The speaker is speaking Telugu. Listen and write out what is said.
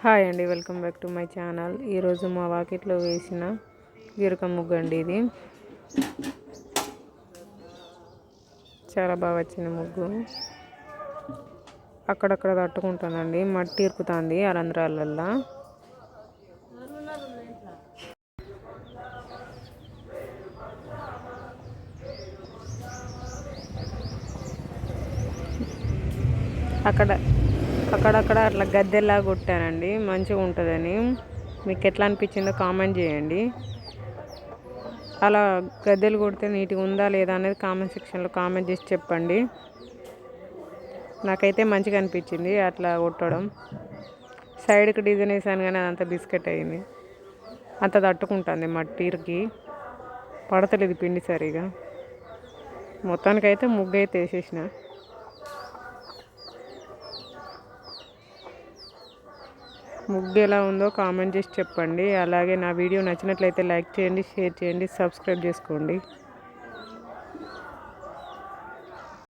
హాయ్ అండి, welcome back to my channel. ఈరోజు మా వాకిట్లో వేసిన గిరక ముగ్గు అండి. ఇది చాలా బాగా వచ్చింది ముగ్గు. అక్కడక్కడ తట్టుకుంటానండి, మట్టి ఇరుకుతుంది ఆ రంధ్రాలల్లో. అక్కడక్కడ అట్లా గద్దెలా కొట్టానండి, మంచిగా ఉంటుందని. మీకు ఎట్లా అనిపించిందో కామెంట్ చేయండి. అలా గద్దెలు కొడితే నీట్గా ఉందా లేదా అనేది కామెంట్ సెక్షన్లో కామెంట్ చేసి చెప్పండి. నాకైతే మంచిగా అనిపించింది అట్లా కొట్టడం. సైడ్కి డిజైన్ వేసాను కానీ అదంతా బిస్కెట్ అయింది. అంత తట్టుకుంటుంది మట్టికి, పడతలేదు పిండి సరిగా. మొత్తానికైతే ముగ్గు అయితే వేసేసిన. ముగ్గు ఎలా ఉందో కామెంట్ చేసి చెప్పండి. అలాగే నా వీడియో నచ్చినట్లయితే లైక్ చేయండి, షేర్ చేయండి, సబ్స్క్రైబ్ చేసుకోండి.